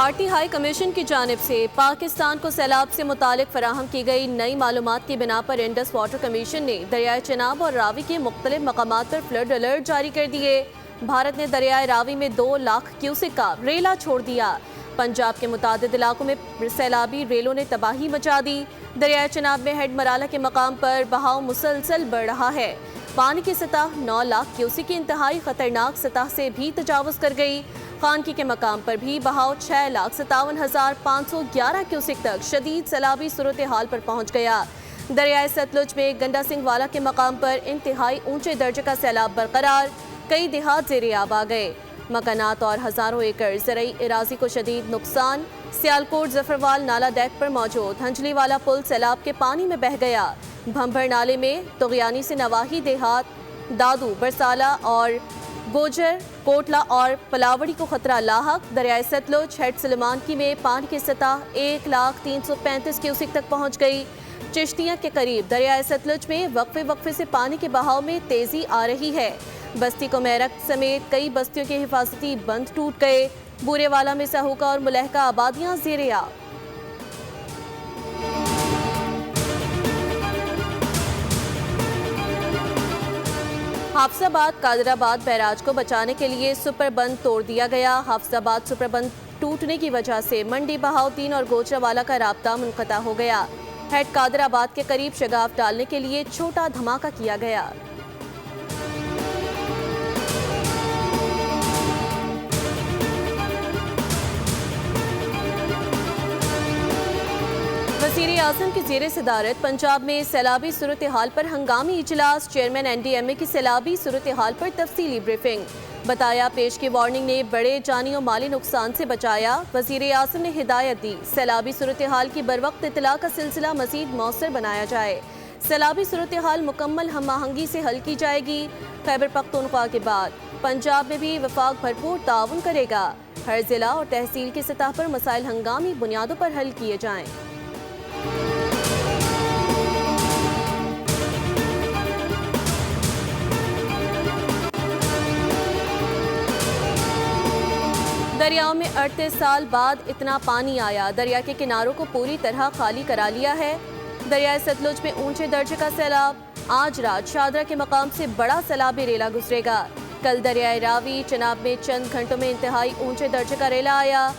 भारतीय high commission की जानिब से पाकिस्तान को सैलाब से मुतालिक फराहम की गई नई मालूमात की बिना पर इंडस वाटर कमीशन ने दरियाए चनाब और रावी के मुख्तलिफ मकामात पर फ्लड अलर्ट जारी कर दिए। भारत ने दरियाए रावी में 2 लाख क्यूसेक का रेला छोड़ दिया। पंजाब के मुतादिद इलाकों में सैलाबी रेलों ने तबाही मचा दी। दरियाए चनाब में हेड मराला के मकाम पर बहाव मुसलसल बढ़ रहा है। पानी की सतह 9 लाख क्यूसेक की इंतहाई खतरनाक सतह से भी तजावुज कर गई। खानकी के मकाम पर भी बहाव 6,57,511 क्यूसेक तक शदीद सैलाबी सूरत हाल पर पहुंच गया। दरियाए सतलुज में गंडा सिंह वाला के मकाम पर इंतहाई ऊंचे दर्जे का सैलाब बरकरार। कई देहात ज़ेरे आब आ गए। मकानात और हजारों एकड़ ज़रई इराजी को शदीद नुकसान। सियालकोट जफरवाल नाला डेक पर मौजूद हंजली वाला पुल सैलाब के पानी में बह गया। भंभर नाले में तुगयानी से नवाही देहात, दादू, बरसाला और गोजर, कोटला और पलावड़ी को खतरा लाहक। दरियाए सतलुज हेड सलेमानकी में पानी की सतह 1,03,35 क्यूसेक तक पहुंच गई। चिश्तियां के करीब दरियाए सतलुज में वक्फे से पानी के बहाव में तेजी आ रही है। बस्ती को मेरक समेत कई बस्तियों के हिफाजती बंद टूट गए। बूरेवाला में सहूका और मुलहका आबादियां ज़ेरे आब। हाफजाबाद कादराबाद बैराज को बचाने के लिए सुपर बंद तोड़ दिया गया। हाफजाबाद सुपर बंद टूटने की वजह से मंडी, बहाउद्दीन और गोचरावाला का राब्ता मुनक़ता हो गया। हेड कादराबाद के करीब शगाफ डालने के लिए छोटा धमाका किया गया। वज़ीर आज़म की ज़ेरे सदारत पंजाब में सैलाबी सूरत हाल पर हंगामी इजलास। चेयरमैन NDMA की सैलाबी सूरत हाल पर तफसीली ब्रीफिंग। बताया पेश की वार्निंग ने बड़े जानी और माली नुकसान से बचाया। वज़ीर आज़म ने हिदायत दी सैलाबी सूरत हाल की बरवक्त इतला का सिलसिला मज़ीद मौसर बनाया जाए। सैलाबी सूरत हाल मुकम्मल हम आहंगी से हल की जाएगी। खैबर पख्तूनख्वा के बाद पंजाब में भी वफाक भरपूर ताउन करेगा। हर जिला और तहसील की सतह पर मसाइल हंगामी बुनियादों पर हल किए जाएँ। दरियाओं में 38 साल बाद इतना पानी आया। दरिया के किनारों को पूरी तरह खाली करा लिया है। दरियाए सतलुज में ऊंचे दर्जे का सैलाब। आज रात शादरा के मकाम से बड़ा सैलाबी रेला गुजरेगा। कल दरियाए रावी चनाब में चंद घंटों में इंतहाई ऊंचे दर्जे का रेला आया।